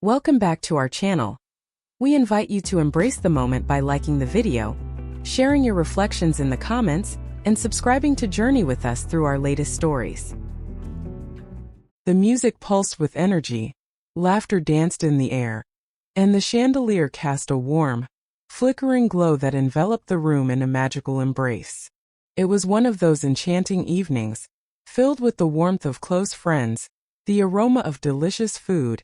Welcome back to our channel. We invite you to embrace the moment by liking the video, sharing your reflections in the comments, and subscribing to journey with us through our latest stories. The music pulsed with energy, laughter danced in the air, and the chandelier cast a warm, flickering glow that enveloped the room in a magical embrace. It was one of those enchanting evenings, filled with the warmth of close friends, the aroma of delicious food,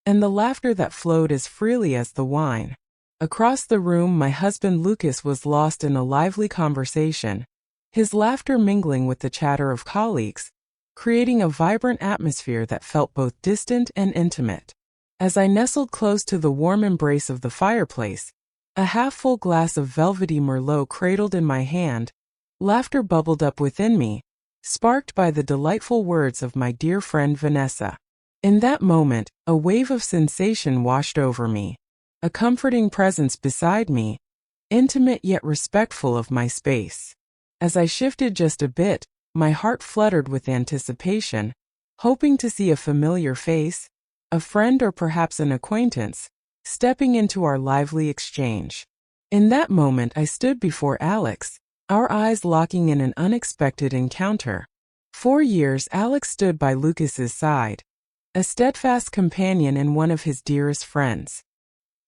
and the laughter that flowed as freely as the wine. Across the room, my husband Lucas was lost in a lively conversation, his laughter mingling with the chatter of colleagues, creating a vibrant atmosphere that felt both distant and intimate. As I nestled close to the warm embrace of the fireplace, a half-full glass of velvety Merlot cradled in my hand, laughter bubbled up within me, sparked by the delightful words of my dear friend Vanessa. In that moment, a wave of sensation washed over me, a comforting presence beside me, intimate yet respectful of my space. As I shifted just a bit, my heart fluttered with anticipation, hoping to see a familiar face, a friend or perhaps an acquaintance, stepping into our lively exchange. In that moment, I stood before Alex, our eyes locking in an unexpected encounter. For years, Alex stood by Lucas's side, a steadfast companion and one of his dearest friends.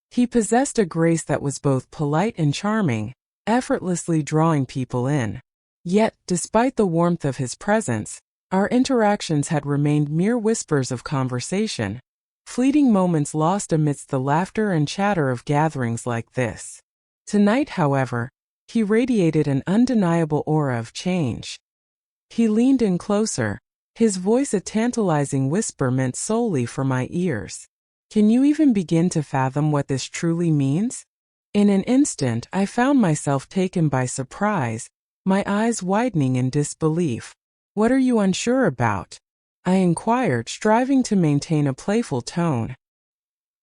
He possessed a grace that was both polite and charming, effortlessly drawing people in. Yet, despite the warmth of his presence, our interactions had remained mere whispers of conversation, fleeting moments lost amidst the laughter and chatter of gatherings like this. Tonight, however, he radiated an undeniable aura of change. He leaned in closer, his voice a tantalizing whisper meant solely for my ears. Can you even begin to fathom what this truly means? In an instant, I found myself taken by surprise, my eyes widening in disbelief. What are you unsure about? I inquired, striving to maintain a playful tone.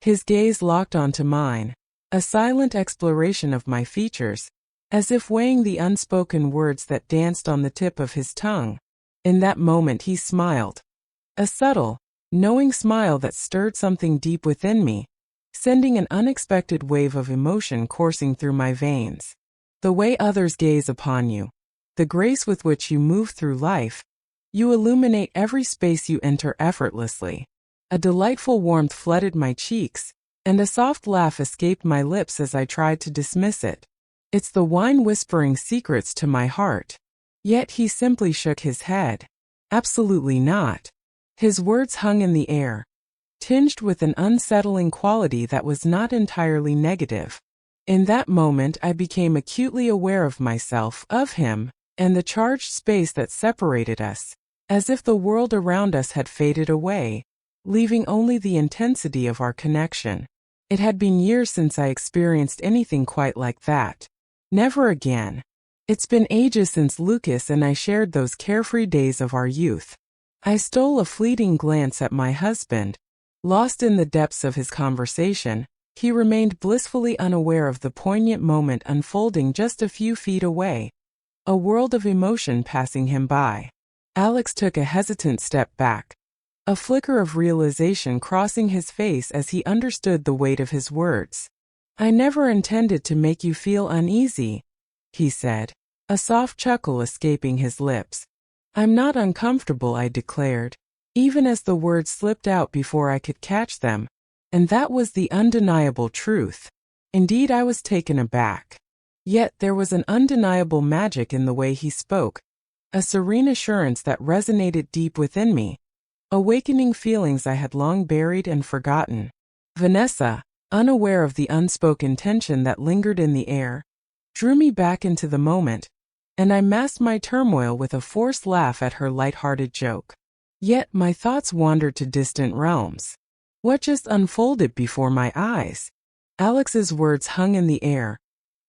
His gaze locked onto mine, a silent exploration of my features, as if weighing the unspoken words that danced on the tip of his tongue. In that moment he smiled. A subtle, knowing smile that stirred something deep within me, sending an unexpected wave of emotion coursing through my veins. The way others gaze upon you, the grace with which you move through life, you illuminate every space you enter effortlessly. A delightful warmth flooded my cheeks, and a soft laugh escaped my lips as I tried to dismiss it. It's the wine whispering secrets to my heart. Yet he simply shook his head. Absolutely not. His words hung in the air, tinged with an unsettling quality that was not entirely negative. In that moment, I became acutely aware of myself, of him, and the charged space that separated us, as if the world around us had faded away, leaving only the intensity of our connection. It had been years since I experienced anything quite like that. Never again. It's been ages since Lucas and I shared those carefree days of our youth. I stole a fleeting glance at my husband. Lost in the depths of his conversation, he remained blissfully unaware of the poignant moment unfolding just a few feet away, a world of emotion passing him by. Alex took a hesitant step back, a flicker of realization crossing his face as he understood the weight of his words. "I never intended to make you feel uneasy," he said, a soft chuckle escaping his lips. "I'm not uncomfortable," I declared, even as the words slipped out before I could catch them, and that was the undeniable truth. Indeed, I was taken aback. Yet there was an undeniable magic in the way he spoke, a serene assurance that resonated deep within me, awakening feelings I had long buried and forgotten. Vanessa, unaware of the unspoken tension that lingered in the air, drew me back into the moment, and I masked my turmoil with a forced laugh at her light-hearted joke. Yet my thoughts wandered to distant realms. What just unfolded before my eyes? Alex's words hung in the air,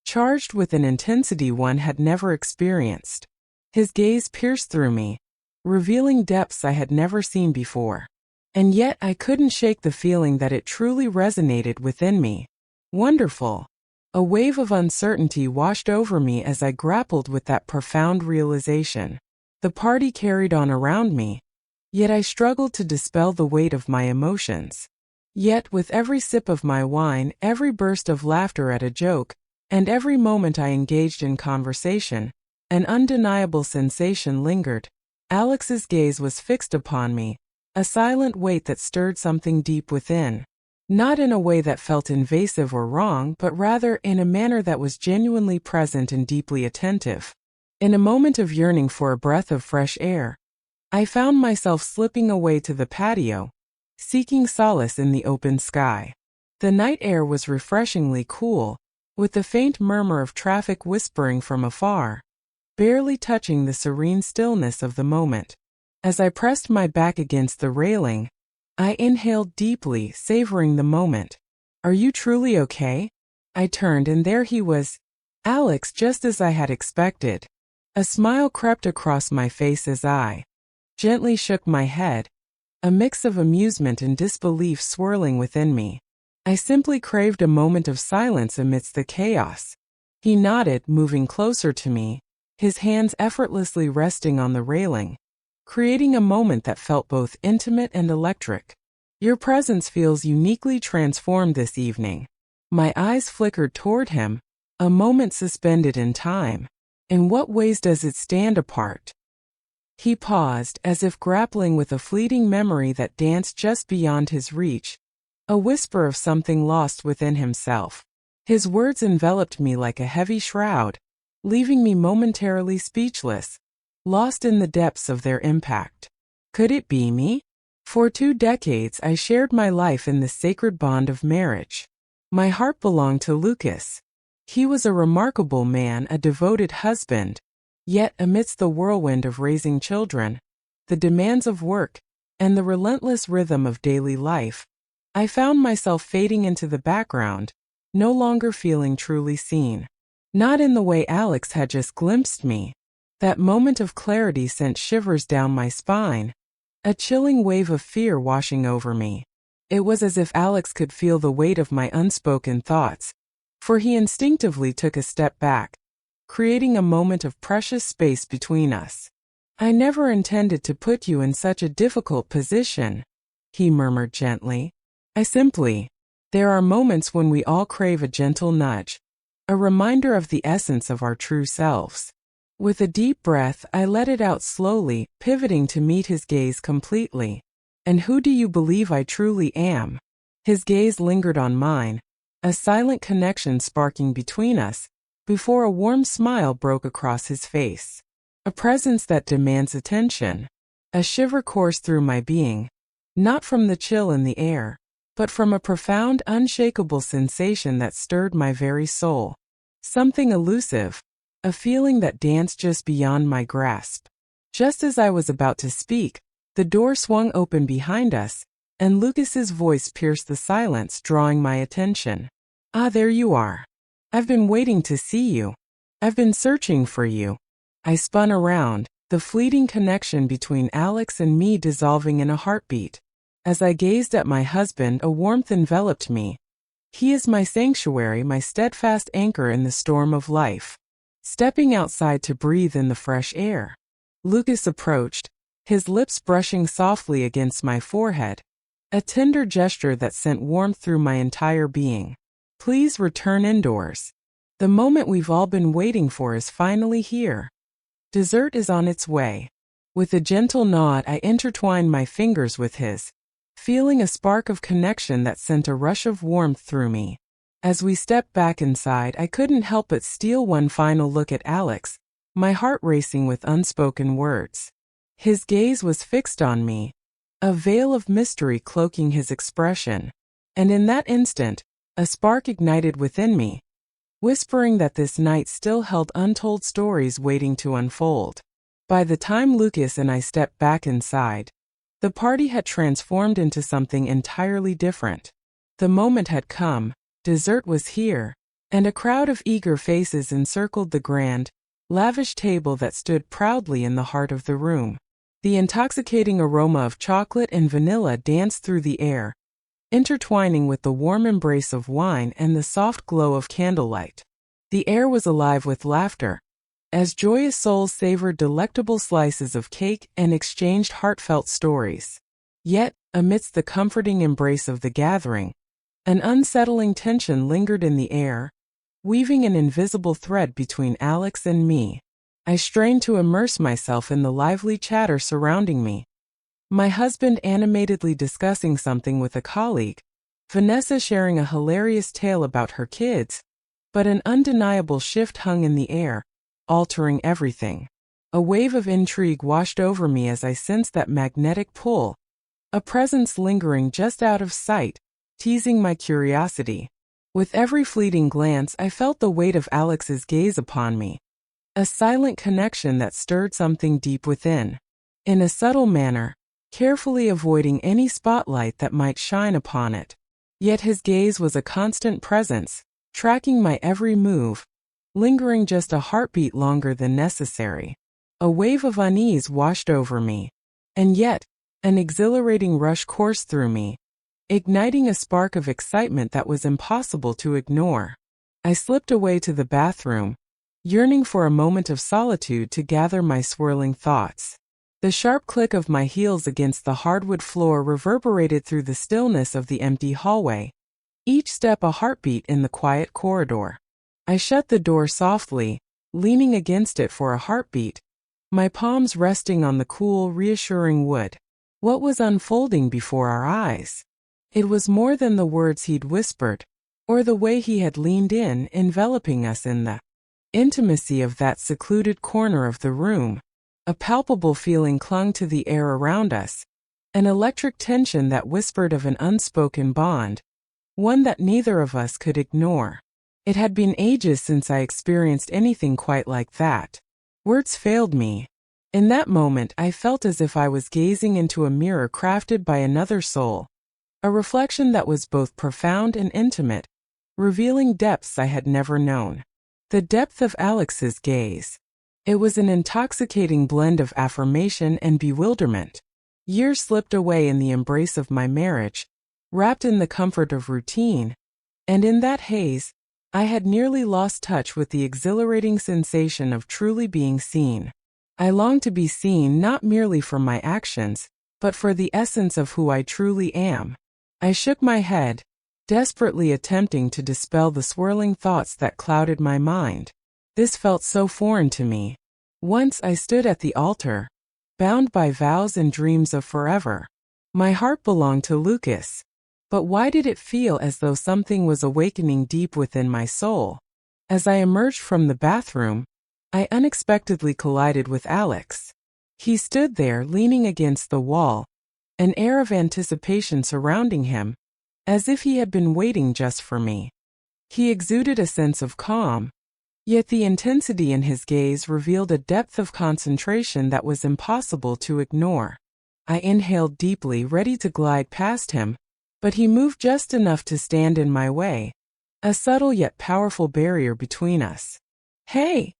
charged with an intensity one had never experienced. His gaze pierced through me, revealing depths I had never seen before. And yet I couldn't shake the feeling that it truly resonated within me. Wonderful. A wave of uncertainty washed over me as I grappled with that profound realization. The party carried on around me, yet I struggled to dispel the weight of my emotions. Yet with every sip of my wine, every burst of laughter at a joke, and every moment I engaged in conversation, an undeniable sensation lingered. Alex's gaze was fixed upon me, a silent weight that stirred something deep within. Not in a way that felt invasive or wrong, but rather in a manner that was genuinely present and deeply attentive. In a moment of yearning for a breath of fresh air, I found myself slipping away to the patio, seeking solace in the open sky. The night air was refreshingly cool, with the faint murmur of traffic whispering from afar, barely touching the serene stillness of the moment. As I pressed my back against the railing, I inhaled deeply, savoring the moment. "Are you truly okay?" I turned and there he was, Alex, just as I had expected. A smile crept across my face as I gently shook my head, a mix of amusement and disbelief swirling within me. I simply craved a moment of silence amidst the chaos. He nodded, moving closer to me, his hands effortlessly resting on the railing, creating a moment that felt both intimate and electric. "Your presence feels uniquely transformed this evening." My eyes flickered toward him, a moment suspended in time. "In what ways does it stand apart?" He paused, as if grappling with a fleeting memory that danced just beyond his reach, a whisper of something lost within himself. His words enveloped me like a heavy shroud, leaving me momentarily speechless, lost in the depths of their impact. Could it be me? For 2 decades I shared my life in the sacred bond of marriage. My heart belonged to Lucas. He was a remarkable man, a devoted husband. Yet amidst the whirlwind of raising children, the demands of work, and the relentless rhythm of daily life, I found myself fading into the background, no longer feeling truly seen. Not in the way Alex had just glimpsed me. That moment of clarity sent shivers down my spine, a chilling wave of fear washing over me. It was as if Alex could feel the weight of my unspoken thoughts, for he instinctively took a step back, creating a moment of precious space between us. "I never intended to put you in such a difficult position," he murmured gently. There are moments when we all crave a gentle nudge, a reminder of the essence of our true selves." With a deep breath, I let it out slowly, pivoting to meet his gaze completely. "And who do you believe I truly am?" His gaze lingered on mine, a silent connection sparking between us, before a warm smile broke across his face. A presence that demands attention. A shiver coursed through my being, not from the chill in the air, but from a profound, unshakable sensation that stirred my very soul. Something elusive, a feeling that danced just beyond my grasp. Just as I was about to speak, the door swung open behind us, and Lucas's voice pierced the silence, drawing my attention. "Ah, there you are. I've been waiting to see you. I've been searching for you." I spun around, the fleeting connection between Alex and me dissolving in a heartbeat. As I gazed at my husband, a warmth enveloped me. He is my sanctuary, my steadfast anchor in the storm of life. Stepping outside to breathe in the fresh air, Lucas approached, his lips brushing softly against my forehead, a tender gesture that sent warmth through my entire being. "Please return indoors. The moment we've all been waiting for is finally here. Dessert is on its way." With a gentle nod, I intertwined my fingers with his, feeling a spark of connection that sent a rush of warmth through me. As we stepped back inside, I couldn't help but steal one final look at Alex, my heart racing with unspoken words. His gaze was fixed on me, a veil of mystery cloaking his expression, and in that instant, a spark ignited within me, whispering that this night still held untold stories waiting to unfold. By the time Lucas and I stepped back inside, the party had transformed into something entirely different. The moment had come, dessert was here, and a crowd of eager faces encircled the grand, lavish table that stood proudly in the heart of the room. The intoxicating aroma of chocolate and vanilla danced through the air, intertwining with the warm embrace of wine and the soft glow of candlelight. The air was alive with laughter, as joyous souls savored delectable slices of cake and exchanged heartfelt stories. Yet, Amidst the comforting embrace of the gathering, an unsettling tension lingered in the air, weaving an invisible thread between Alex and me. I strained to immerse myself in the lively chatter surrounding me. My husband animatedly discussing something with a colleague, Vanessa sharing a hilarious tale about her kids, but an undeniable shift hung in the air, altering everything. A wave of intrigue washed over me as I sensed that magnetic pull, a presence lingering just out of sight, teasing my curiosity. With every fleeting glance, I felt the weight of Alex's gaze upon me, a silent connection that stirred something deep within. In a subtle manner, carefully avoiding any spotlight that might shine upon it. Yet his gaze was a constant presence, tracking my every move, lingering just a heartbeat longer than necessary. A wave of unease washed over me, and yet, an exhilarating rush coursed through me, igniting a spark of excitement that was impossible to ignore. I slipped away to the bathroom, yearning for a moment of solitude to gather my swirling thoughts. The sharp click of my heels against the hardwood floor reverberated through the stillness of the empty hallway, each step a heartbeat in the quiet corridor. I shut the door softly, leaning against it for a heartbeat, my palms resting on the cool, reassuring wood. What was unfolding before our eyes? It was more than the words he'd whispered, or the way he had leaned in, enveloping us in the intimacy of that secluded corner of the room. A palpable feeling clung to the air around us, an electric tension that whispered of an unspoken bond, one that neither of us could ignore. It had been ages since I experienced anything quite like that. Words failed me. In that moment, I felt as if I was gazing into a mirror crafted by another soul, a reflection that was both profound and intimate, revealing depths I had never known. The depth of Alex's gaze. It was an intoxicating blend of affirmation and bewilderment. Years slipped away in the embrace of my marriage, wrapped in the comfort of routine, and in that haze, I had nearly lost touch with the exhilarating sensation of truly being seen. I longed to be seen not merely for my actions, but for the essence of who I truly am. I shook my head, desperately attempting to dispel the swirling thoughts that clouded my mind. This felt so foreign to me. Once I stood at the altar, bound by vows and dreams of forever. My heart belonged to Lucas. But why did it feel as though something was awakening deep within my soul? As I emerged from the bathroom, I unexpectedly collided with Alex. He stood there leaning against the wall, an air of anticipation surrounding him, as if he had been waiting just for me. He exuded a sense of calm, yet the intensity in his gaze revealed a depth of concentration that was impossible to ignore. I inhaled deeply, ready to glide past him, but he moved just enough to stand in my way, a subtle yet powerful barrier between us. "Hey,"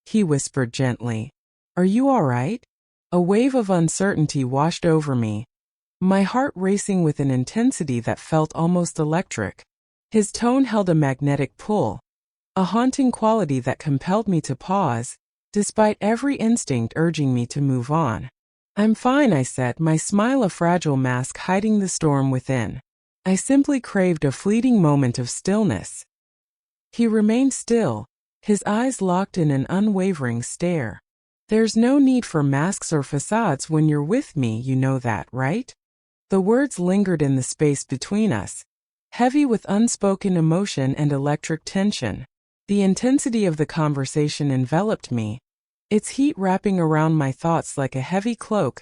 he whispered gently. "Are you all right?" A wave of uncertainty washed over me, my heart racing with an intensity that felt almost electric. His tone held a magnetic pull, a haunting quality that compelled me to pause, despite every instinct urging me to move on. "I'm fine," I said, my smile a fragile mask hiding the storm within. I simply craved a fleeting moment of stillness. He remained still, his eyes locked in an unwavering stare. "There's no need for masks or facades when you're with me, you know that, right?" The words lingered in the space between us, heavy with unspoken emotion and electric tension. The intensity of the conversation enveloped me, its heat wrapping around my thoughts like a heavy cloak,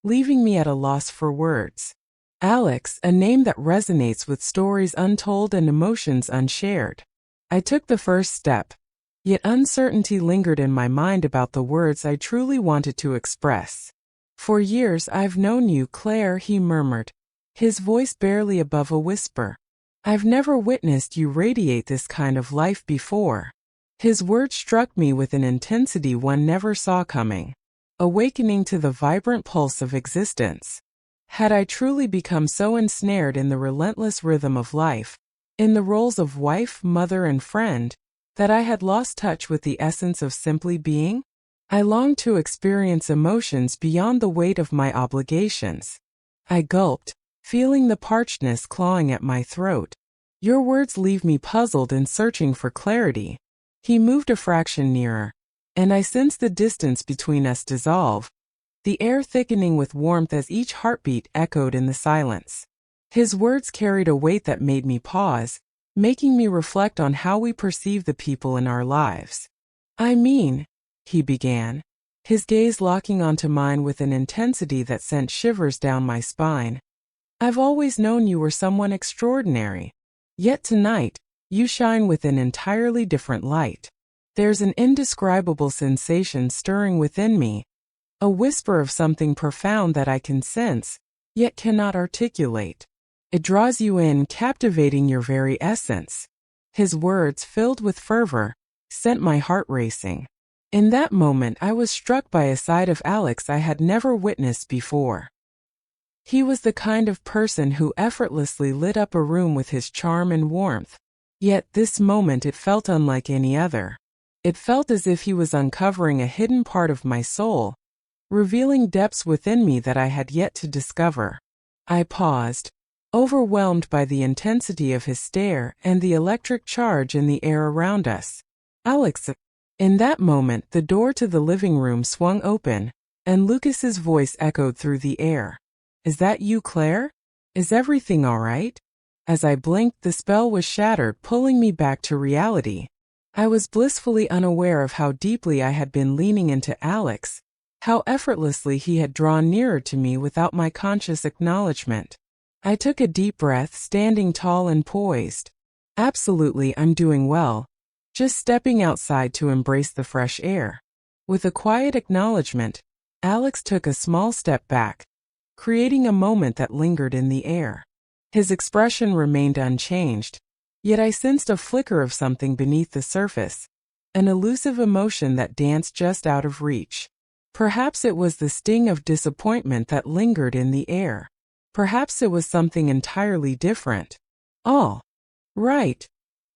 leaving me at a loss for words. Alex, a name that resonates with stories untold and emotions unshared. I took the first step, yet uncertainty lingered in my mind about the words I truly wanted to express. "For years I've known you, Claire," he murmured, his voice barely above a whisper. "I've never witnessed you radiate this kind of life before." His words struck me with an intensity one never saw coming, awakening to the vibrant pulse of existence. Had I truly become so ensnared in the relentless rhythm of life, in the roles of wife, mother, and friend, that I had lost touch with the essence of simply being? I longed to experience emotions beyond the weight of my obligations. I gulped, feeling the parchedness clawing at my throat. Your words leave me puzzled and searching for clarity. He moved a fraction nearer, and I sensed the distance between us dissolve, the air thickening with warmth as each heartbeat echoed in the silence. His words carried a weight that made me pause, making me reflect on how we perceive the people in our lives. I mean, he began, his gaze locking onto mine with an intensity that sent shivers down my spine. I've always known you were someone extraordinary. Yet tonight, you shine with an entirely different light. There's an indescribable sensation stirring within me, a whisper of something profound that I can sense, yet cannot articulate. It draws you in, captivating your very essence. His words, filled with fervor, sent my heart racing. In that moment, I was struck by a side of Alex I had never witnessed before. He was the kind of person who effortlessly lit up a room with his charm and warmth. Yet this moment it felt unlike any other. It felt as if he was uncovering a hidden part of my soul, revealing depths within me that I had yet to discover. I paused, overwhelmed by the intensity of his stare and the electric charge in the air around us. Alex. In that moment, the door to the living room swung open, and Lucas's voice echoed through the air. Is that you, Claire? Is everything all right? As I blinked, the spell was shattered, pulling me back to reality. I was blissfully unaware of how deeply I had been leaning into Alex, how effortlessly he had drawn nearer to me without my conscious acknowledgement. I took a deep breath, standing tall and poised. Absolutely, I'm doing well. Just stepping outside to embrace the fresh air. With a quiet acknowledgement, Alex took a small step back, creating a moment that lingered in the air. His expression remained unchanged, yet I sensed a flicker of something beneath the surface, an elusive emotion that danced just out of reach. Perhaps it was the sting of disappointment that lingered in the air. Perhaps it was something entirely different. All right,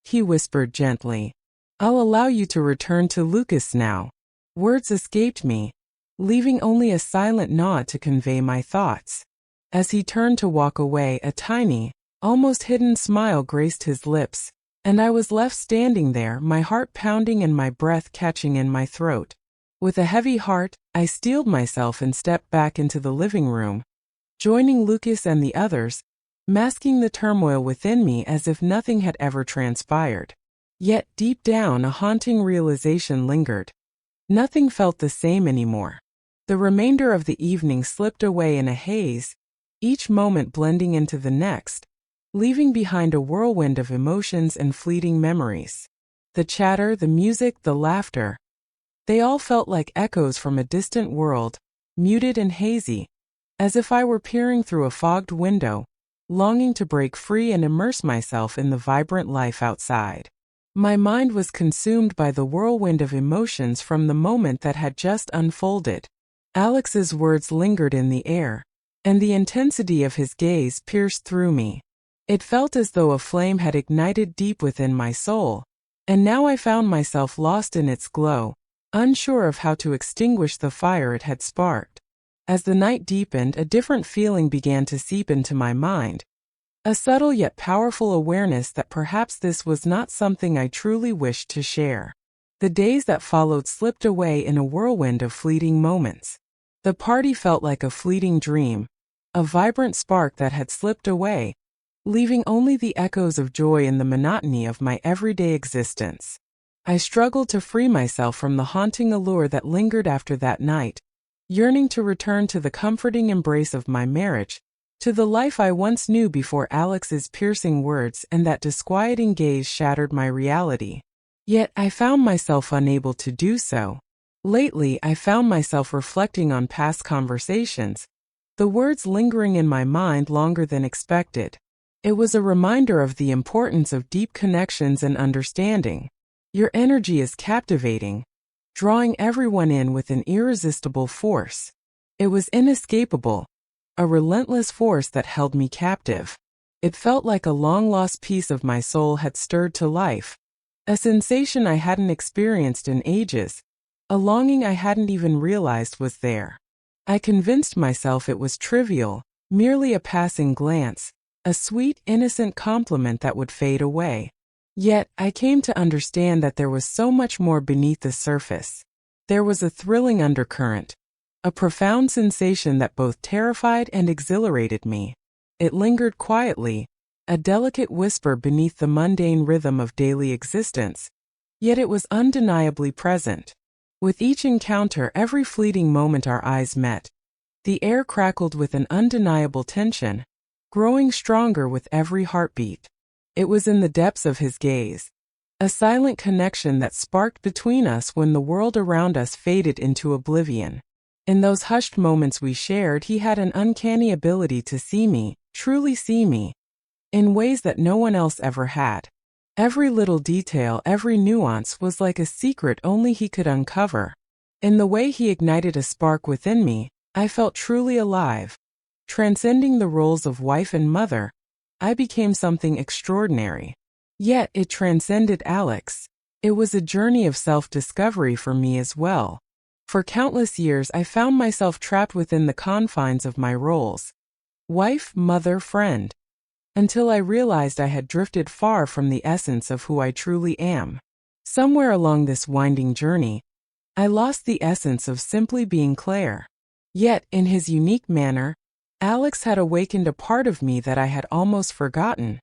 he whispered gently. I'll allow you to return to Lucas now. Words escaped me, leaving only a silent nod to convey my thoughts. As he turned to walk away, a tiny, almost hidden smile graced his lips, and I was left standing there, my heart pounding and my breath catching in my throat. With a heavy heart, I steeled myself and stepped back into the living room, joining Lucas and the others, masking the turmoil within me as if nothing had ever transpired. Yet deep down, a haunting realization lingered. Nothing felt the same anymore. The remainder of the evening slipped away in a haze, each moment blending into the next, leaving behind a whirlwind of emotions and fleeting memories. The chatter, the music, the laughter, they all felt like echoes from a distant world, muted and hazy, as if I were peering through a fogged window, longing to break free and immerse myself in the vibrant life outside. My mind was consumed by the whirlwind of emotions from the moment that had just unfolded. Alex's words lingered in the air, and the intensity of his gaze pierced through me. It felt as though a flame had ignited deep within my soul, and now I found myself lost in its glow, unsure of how to extinguish the fire it had sparked. As the night deepened, a different feeling began to seep into my mind, a subtle yet powerful awareness that perhaps this was not something I truly wished to share. The days that followed slipped away in a whirlwind of fleeting moments. The party felt like a fleeting dream, a vibrant spark that had slipped away, leaving only the echoes of joy in the monotony of my everyday existence. I struggled to free myself from the haunting allure that lingered after that night, yearning to return to the comforting embrace of my marriage, to the life I once knew before Alex's piercing words and that disquieting gaze shattered my reality. Yet I found myself unable to do so. Lately, I found myself reflecting on past conversations, the words lingering in my mind longer than expected. It was a reminder of the importance of deep connections and understanding. Your energy is captivating, drawing everyone in with an irresistible force. It was inescapable, a relentless force that held me captive. It felt like a long-lost piece of my soul had stirred to life, a sensation I hadn't experienced in ages, a longing I hadn't even realized was there. I convinced myself it was trivial, merely a passing glance, a sweet, innocent compliment that would fade away. Yet, I came to understand that there was so much more beneath the surface. There was a thrilling undercurrent, a profound sensation that both terrified and exhilarated me. It lingered quietly, a delicate whisper beneath the mundane rhythm of daily existence, yet it was undeniably present. With each encounter, every fleeting moment our eyes met, the air crackled with an undeniable tension, growing stronger with every heartbeat. It was in the depths of his gaze, a silent connection that sparked between us when the world around us faded into oblivion. In those hushed moments we shared, he had an uncanny ability to see me, truly see me, in ways that no one else ever had. Every little detail, every nuance was like a secret only he could uncover. In the way he ignited a spark within me, I felt truly alive. Transcending the roles of wife and mother, I became something extraordinary. Yet it transcended Alex. It was a journey of self-discovery for me as well. For countless years I found myself trapped within the confines of my roles: wife, mother, friend, until I realized I had drifted far from the essence of who I truly am. Somewhere along this winding journey, I lost the essence of simply being Claire. Yet, in his unique manner, Alex had awakened a part of me that I had almost forgotten.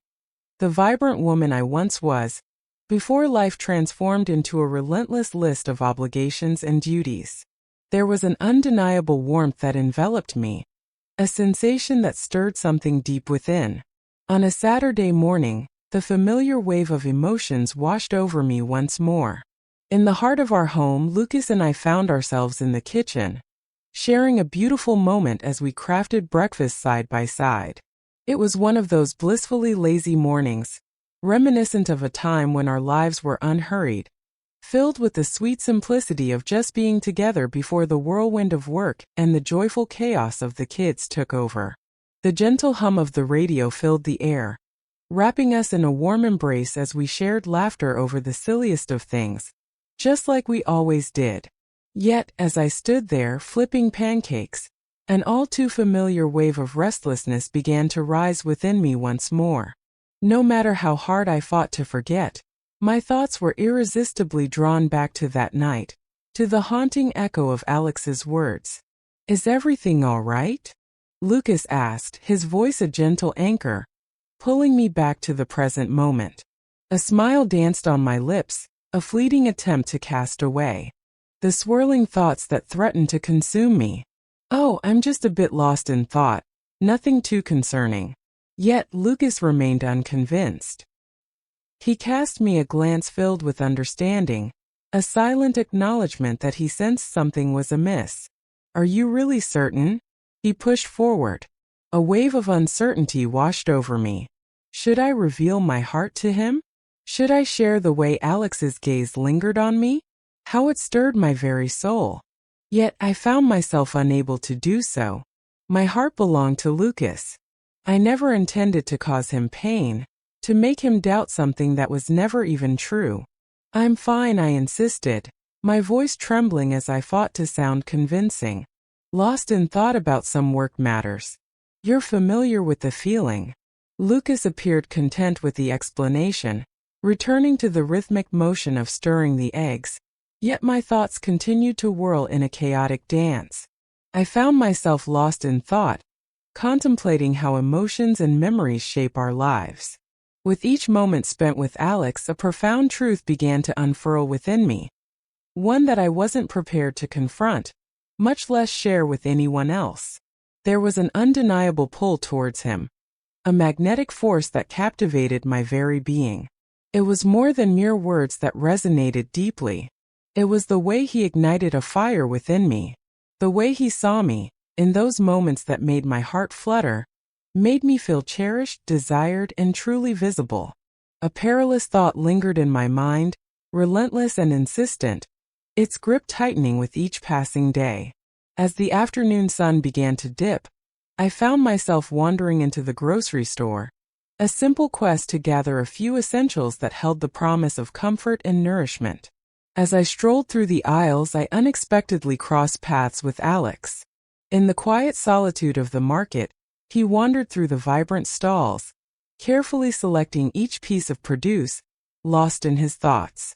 The vibrant woman I once was, before life transformed into a relentless list of obligations and duties. There was an undeniable warmth that enveloped me, a sensation that stirred something deep within. On a Saturday morning, the familiar wave of emotions washed over me once more. In the heart of our home, Lucas and I found ourselves in the kitchen, sharing a beautiful moment as we crafted breakfast side by side. It was one of those blissfully lazy mornings, reminiscent of a time when our lives were unhurried, filled with the sweet simplicity of just being together before the whirlwind of work and the joyful chaos of the kids took over. The gentle hum of the radio filled the air, wrapping us in a warm embrace as we shared laughter over the silliest of things, just like we always did. Yet, as I stood there flipping pancakes, an all too familiar wave of restlessness began to rise within me once more. No matter how hard I fought to forget, my thoughts were irresistibly drawn back to that night, to the haunting echo of Alex's words. "Is everything all right?" Lucas asked, his voice a gentle anchor, pulling me back to the present moment. A smile danced on my lips, a fleeting attempt to cast away the swirling thoughts that threatened to consume me. "Oh, I'm just a bit lost in thought, nothing too concerning." Yet Lucas remained unconvinced. He cast me a glance filled with understanding, a silent acknowledgement that he sensed something was amiss. "Are you really certain?" He pushed forward. A wave of uncertainty washed over me. Should I reveal my heart to him? Should I share the way Alex's gaze lingered on me? How it stirred my very soul. Yet I found myself unable to do so. My heart belonged to Lucas. I never intended to cause him pain, to make him doubt something that was never even true. "I'm fine," I insisted, my voice trembling as I fought to sound convincing. "Lost in thought about some work matters." "You're familiar with the feeling." Lucas appeared content with the explanation, returning to the rhythmic motion of stirring the eggs. Yet my thoughts continued to whirl in a chaotic dance. I found myself lost in thought, contemplating how emotions and memories shape our lives. With each moment spent with Alex, a profound truth began to unfurl within me, one that I wasn't prepared to confront, much less share with anyone else. There was an undeniable pull towards him, a magnetic force that captivated my very being. It was more than mere words that resonated deeply. It was the way he ignited a fire within me, the way he saw me, in those moments that made my heart flutter, made me feel cherished, desired, and truly visible. A perilous thought lingered in my mind, relentless and insistent, its grip tightening with each passing day. As the afternoon sun began to dip, I found myself wandering into the grocery store, a simple quest to gather a few essentials that held the promise of comfort and nourishment. As I strolled through the aisles, I unexpectedly crossed paths with Alex. In the quiet solitude of the market, He wandered through the vibrant stalls, carefully selecting each piece of produce, lost in his thoughts.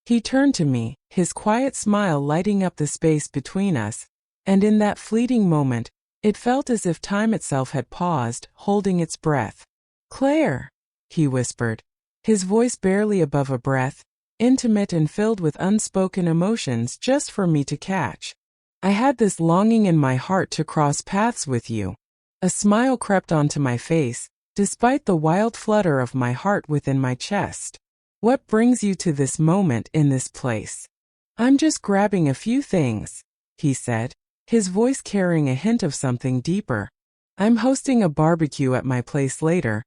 He turned to me, his quiet smile lighting up the space between us, and in that fleeting moment, it felt as if time itself had paused, holding its breath. "Claire," he whispered, his voice barely above a breath, intimate and filled with unspoken emotions just for me to catch. "I had this longing in my heart to cross paths with you." A smile crept onto my face, despite the wild flutter of my heart within my chest. "What brings you to this moment in this place?" "I'm just grabbing a few things," he said, his voice carrying a hint of something deeper. "I'm hosting a barbecue at my place later,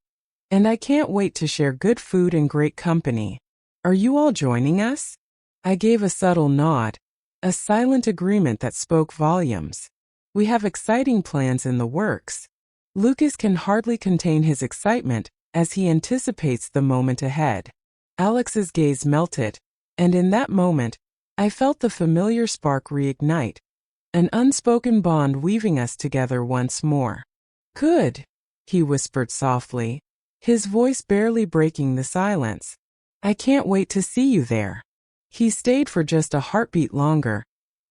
and I can't wait to share good food and great company. Are you all joining us?" I gave a subtle nod, a silent agreement that spoke volumes. "We have exciting plans in the works." Lucas can hardly contain his excitement as he anticipates the moment ahead. Alex's gaze melted, and in that moment, I felt the familiar spark reignite, an unspoken bond weaving us together once more. "Good," he whispered softly, his voice barely breaking the silence. "I can't wait to see you there." He stayed for just a heartbeat longer,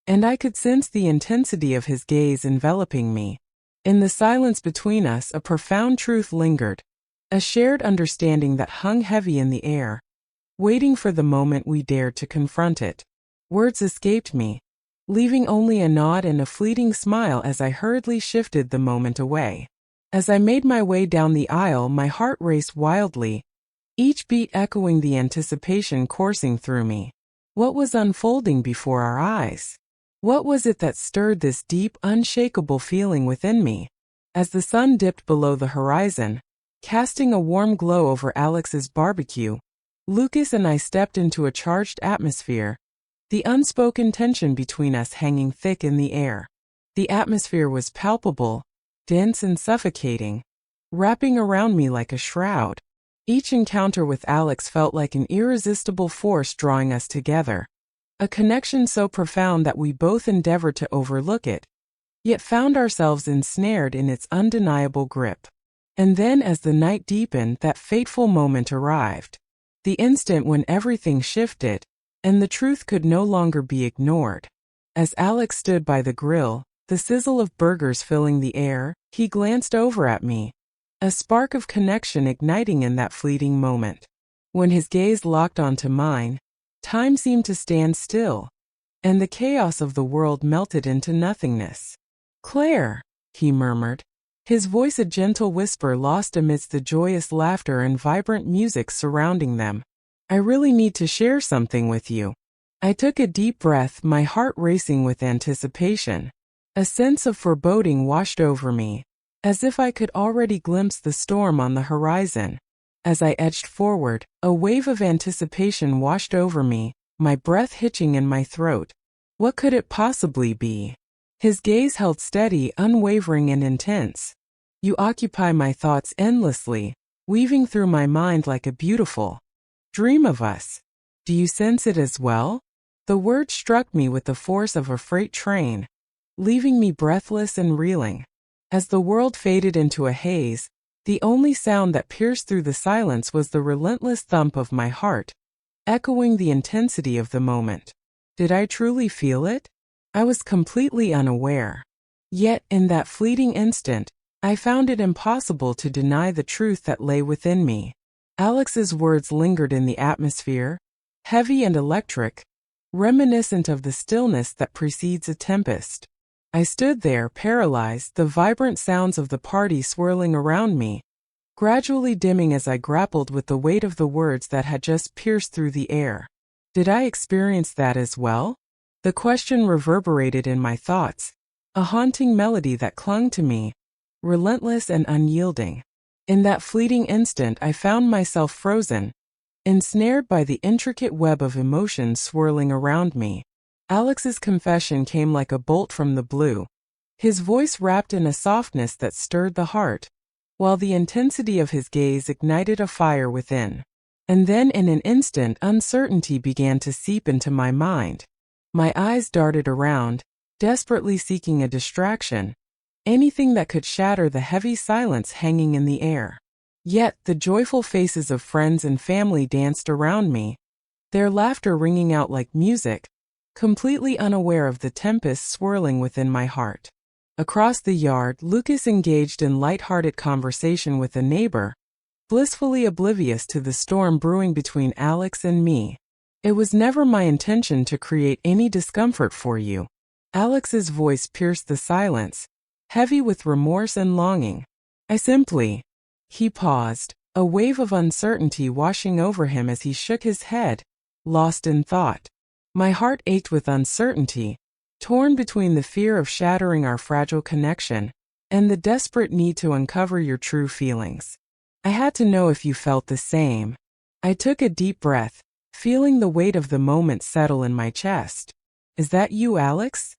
and I could sense the intensity of his gaze enveloping me. In the silence between us, a profound truth lingered, a shared understanding that hung heavy in the air, waiting for the moment we dared to confront it. Words escaped me, leaving only a nod and a fleeting smile as I hurriedly shifted the moment away. As I made my way down the aisle, my heart raced wildly, each beat echoing the anticipation coursing through me. What was unfolding before our eyes? What was it that stirred this deep, unshakable feeling within me? As the sun dipped below the horizon, casting a warm glow over Alex's barbecue, Lucas and I stepped into a charged atmosphere, the unspoken tension between us hanging thick in the air. The atmosphere was palpable, dense and suffocating, wrapping around me like a shroud. Each encounter with Alex felt like an irresistible force drawing us together, a connection so profound that we both endeavored to overlook it, yet found ourselves ensnared in its undeniable grip. And then as the night deepened, that fateful moment arrived. The instant when everything shifted, and the truth could no longer be ignored. As Alex stood by the grill, the sizzle of burgers filling the air, he glanced over at me, a spark of connection igniting in that fleeting moment. When his gaze locked onto mine, time seemed to stand still, and the chaos of the world melted into nothingness. "Claire," he murmured, his voice a gentle whisper lost amidst the joyous laughter and vibrant music surrounding them. "I really need to share something with you." I took a deep breath, my heart racing with anticipation. A sense of foreboding washed over me, as if I could already glimpse the storm on the horizon. As I edged forward, a wave of anticipation washed over me, my breath hitching in my throat. What could it possibly be? His gaze held steady, unwavering and intense. "You occupy my thoughts endlessly, weaving through my mind like a beautiful dream of us. Do you sense it as well?" The word struck me with the force of a freight train, leaving me breathless and reeling. As the world faded into a haze, the only sound that pierced through the silence was the relentless thump of my heart, echoing the intensity of the moment. Did I truly feel it? I was completely unaware. Yet, in that fleeting instant, I found it impossible to deny the truth that lay within me. Alex's words lingered in the atmosphere, heavy and electric, reminiscent of the stillness that precedes a tempest. I stood there, paralyzed, the vibrant sounds of the party swirling around me, gradually dimming as I grappled with the weight of the words that had just pierced through the air. Did I experience that as well? The question reverberated in my thoughts, a haunting melody that clung to me, relentless and unyielding. In that fleeting instant, I found myself frozen, ensnared by the intricate web of emotions swirling around me. Alex's confession came like a bolt from the blue, his voice wrapped in a softness that stirred the heart, while the intensity of his gaze ignited a fire within. And then in an instant, uncertainty began to seep into my mind. My eyes darted around, desperately seeking a distraction, anything that could shatter the heavy silence hanging in the air. Yet, the joyful faces of friends and family danced around me, their laughter ringing out like music, completely unaware of the tempest swirling within my heart. Across the yard, Lucas engaged in light-hearted conversation with a neighbor, blissfully oblivious to the storm brewing between Alex and me. It was never my intention to create any discomfort for you. Alex's voice pierced the silence, heavy with remorse and longing. He paused, a wave of uncertainty washing over him as he shook his head, lost in thought. My heart ached with uncertainty, torn between the fear of shattering our fragile connection and the desperate need to uncover your true feelings. I had to know if you felt the same. I took a deep breath, feeling the weight of the moment settle in my chest. Is that you, Alex?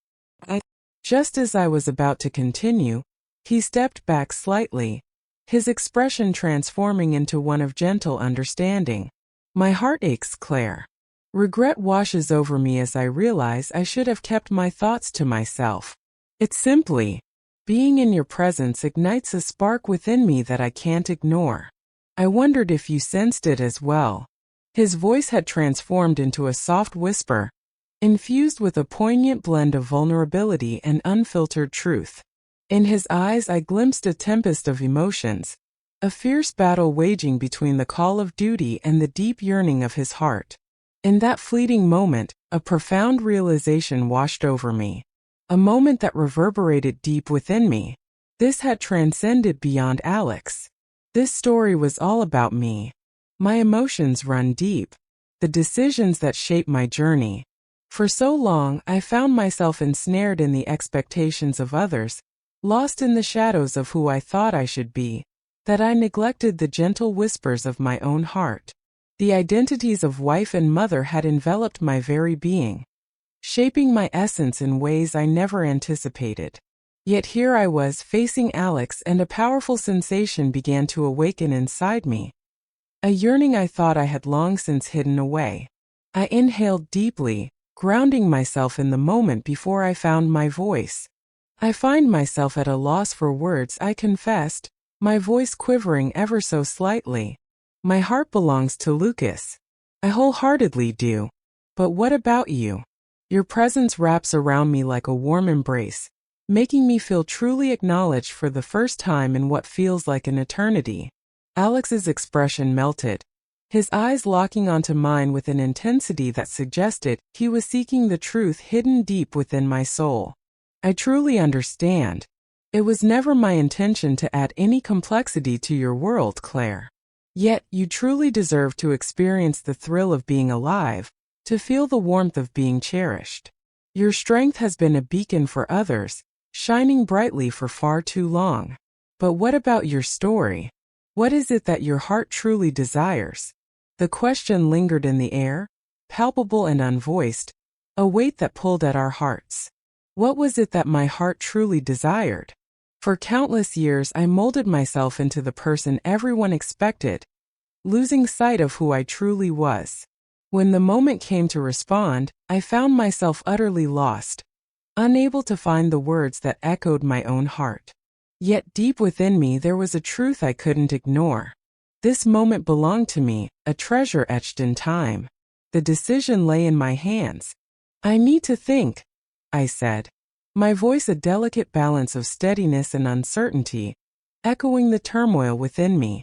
Just as I was about to continue, he stepped back slightly, his expression transforming into one of gentle understanding. My heart aches, Claire. Regret washes over me as I realize I should have kept my thoughts to myself. It's simply, being in your presence ignites a spark within me that I can't ignore. I wondered if you sensed it as well. His voice had transformed into a soft whisper, infused with a poignant blend of vulnerability and unfiltered truth. In his eyes I glimpsed a tempest of emotions, a fierce battle waging between the call of duty and the deep yearning of his heart. In that fleeting moment, a profound realization washed over me. A moment that reverberated deep within me. This had transcended beyond Alex. This story was all about me. My emotions run deep. The decisions that shape my journey. For so long, I found myself ensnared in the expectations of others, lost in the shadows of who I thought I should be, that I neglected the gentle whispers of my own heart. The identities of wife and mother had enveloped my very being, shaping my essence in ways I never anticipated. Yet here I was facing Alex, and a powerful sensation began to awaken inside me. A yearning I thought I had long since hidden away. I inhaled deeply, grounding myself in the moment before I found my voice. I find myself at a loss for words, I confessed, my voice quivering ever so slightly. My heart belongs to Lucas. I wholeheartedly do. But what about you? Your presence wraps around me like a warm embrace, making me feel truly acknowledged for the first time in what feels like an eternity. Alex's expression melted, his eyes locking onto mine with an intensity that suggested he was seeking the truth hidden deep within my soul. I truly understand. It was never my intention to add any complexity to your world, Claire. Yet, you truly deserve to experience the thrill of being alive, to feel the warmth of being cherished. Your strength has been a beacon for others, shining brightly for far too long. But what about your story? What is it that your heart truly desires? The question lingered in the air, palpable and unvoiced, a weight that pulled at our hearts. What was it that my heart truly desired? For countless years I molded myself into the person everyone expected, losing sight of who I truly was. When the moment came to respond, I found myself utterly lost, unable to find the words that echoed my own heart. Yet deep within me there was a truth I couldn't ignore. This moment belonged to me, a treasure etched in time. The decision lay in my hands. I need to think, I said, my voice a delicate balance of steadiness and uncertainty, echoing the turmoil within me.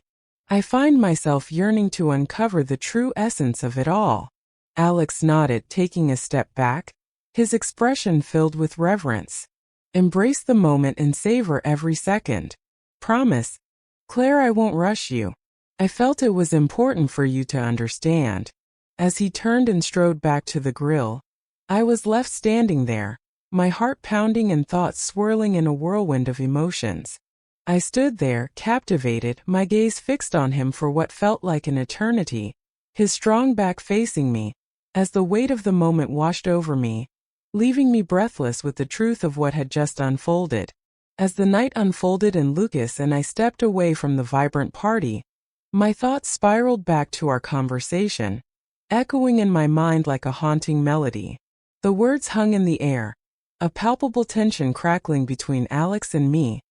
I find myself yearning to uncover the true essence of it all. Alex nodded, taking a step back, his expression filled with reverence. Embrace the moment and savor every second. Promise, Claire, I won't rush you. I felt it was important for you to understand. As he turned and strode back to the grill, I was left standing there, my heart pounding and thoughts swirling in a whirlwind of emotions. I stood there, captivated, my gaze fixed on him for what felt like an eternity, his strong back facing me, as the weight of the moment washed over me, leaving me breathless with the truth of what had just unfolded. As the night unfolded and Lucas and I stepped away from the vibrant party, my thoughts spiraled back to our conversation, echoing in my mind like a haunting melody. The words hung in the air, a palpable tension crackling between Alex and me,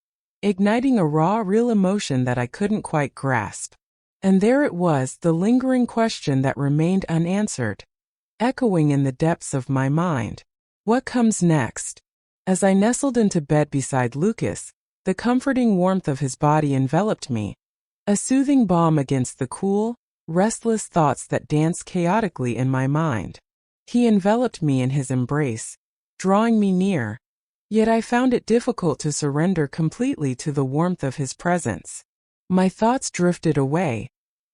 igniting a raw, real emotion that I couldn't quite grasp. And there it was, the lingering question that remained unanswered, echoing in the depths of my mind. What comes next? As I nestled into bed beside Lucas, the comforting warmth of his body enveloped me, a soothing balm against the cool, restless thoughts that danced chaotically in my mind. He enveloped me in his embrace, drawing me near, yet I found it difficult to surrender completely to the warmth of his presence. My thoughts drifted away,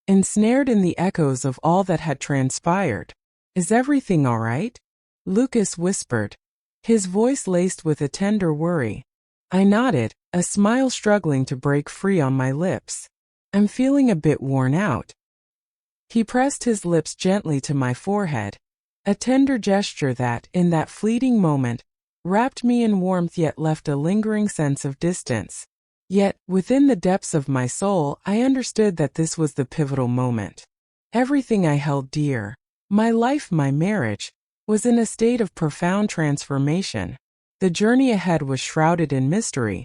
ensnared in the echoes of all that had transpired. "Is everything all right?" Lucas whispered, his voice laced with a tender worry. I nodded, a smile struggling to break free on my lips. "I'm feeling a bit worn out." He pressed his lips gently to my forehead, a tender gesture that, in that fleeting moment, wrapped me in warmth yet left a lingering sense of distance. Yet, within the depths of my soul, I understood that this was the pivotal moment. Everything I held dear, my life, my marriage, was in a state of profound transformation. The journey ahead was shrouded in mystery,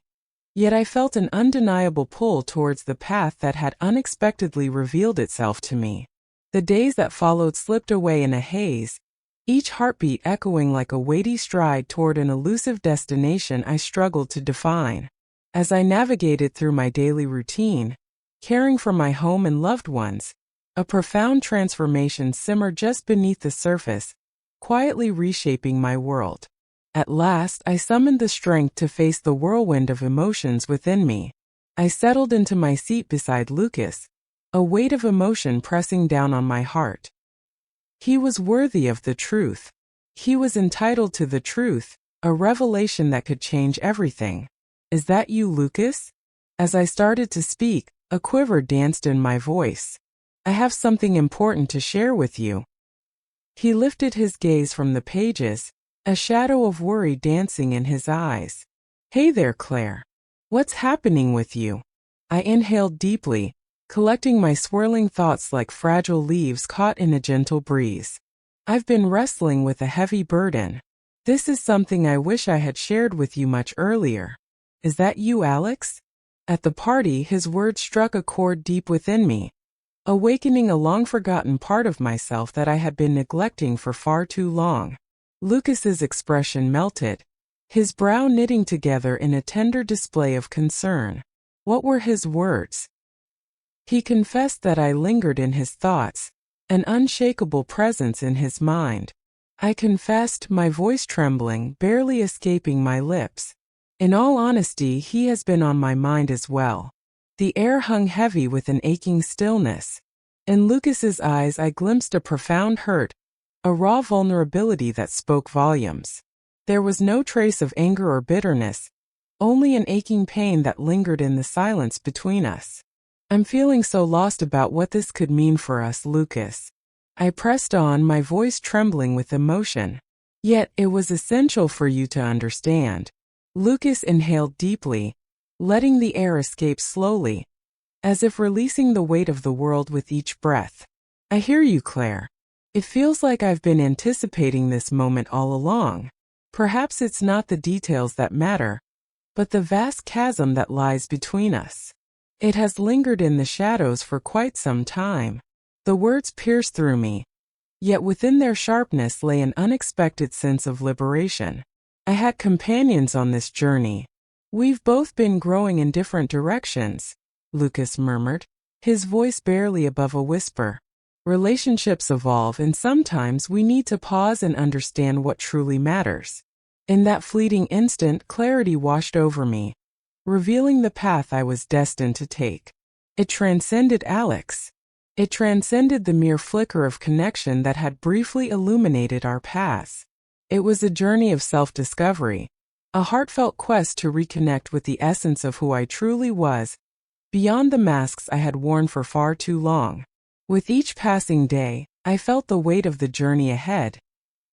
yet I felt an undeniable pull towards the path that had unexpectedly revealed itself to me. The days that followed slipped away in a haze, each heartbeat echoing like a weighty stride toward an elusive destination I struggled to define. As I navigated through my daily routine, caring for my home and loved ones, a profound transformation simmered just beneath the surface, quietly reshaping my world. At last, I summoned the strength to face the whirlwind of emotions within me. I settled into my seat beside Lucas, a weight of emotion pressing down on my heart. He was worthy of the truth. He was entitled to the truth, a revelation that could change everything. "Is that you, Lucas?" As I started to speak, a quiver danced in my voice. "I have something important to share with you." He lifted his gaze from the pages, a shadow of worry dancing in his eyes. "Hey there, Claire. What's happening with you?" I inhaled deeply, collecting my swirling thoughts like fragile leaves caught in a gentle breeze. "I've been wrestling with a heavy burden. This is something I wish I had shared with you much earlier." "Is that you, Alex?" At the party, his words struck a chord deep within me, awakening a long-forgotten part of myself that I had been neglecting for far too long. Lucas's expression melted, his brow knitting together in a tender display of concern. What were his words? He confessed that I lingered in his thoughts, an unshakable presence in his mind. I confessed, my voice trembling, barely escaping my lips. In all honesty, he has been on my mind as well. The air hung heavy with an aching stillness. In Lucas's eyes I glimpsed a profound hurt, a raw vulnerability that spoke volumes. There was no trace of anger or bitterness, only an aching pain that lingered in the silence between us. "I'm feeling so lost about what this could mean for us, Lucas." I pressed on, my voice trembling with emotion. "Yet it was essential for you to understand." Lucas inhaled deeply, letting the air escape slowly, as if releasing the weight of the world with each breath. "I hear you, Claire. It feels like I've been anticipating this moment all along. Perhaps it's not the details that matter, but the vast chasm that lies between us. It has lingered in the shadows for quite some time." The words pierced through me, yet within their sharpness lay an unexpected sense of liberation. I had companions on this journey. "We've both been growing in different directions," Lucas murmured, his voice barely above a whisper. "Relationships evolve, and sometimes we need to pause and understand what truly matters." In that fleeting instant, clarity washed over me, revealing the path I was destined to take. It transcended Alex. It transcended the mere flicker of connection that had briefly illuminated our paths. It was a journey of self-discovery, a heartfelt quest to reconnect with the essence of who I truly was, beyond the masks I had worn for far too long. With each passing day, I felt the weight of the journey ahead,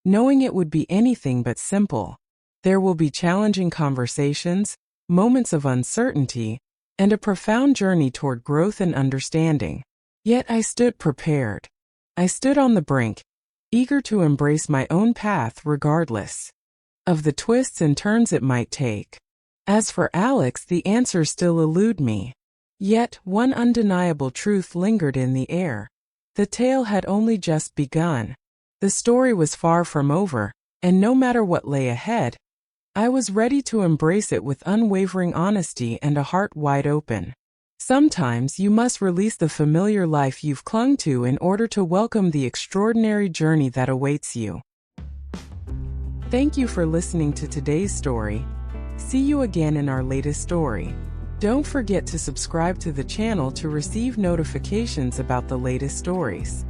knowing it would be anything but simple. There will be challenging conversations, moments of uncertainty, and a profound journey toward growth and understanding. Yet I stood prepared. I stood on the brink, eager to embrace my own path regardless. of the twists and turns it might take. As for Alex, the answers still elude me. Yet, one undeniable truth lingered in the air. The tale had only just begun. The story was far from over, and no matter what lay ahead, I was ready to embrace it with unwavering honesty and a heart wide open. Sometimes you must release the familiar life you've clung to in order to welcome the extraordinary journey that awaits you. Thank you for listening to today's story. See you again in our latest story. Don't forget to subscribe to the channel to receive notifications about the latest stories.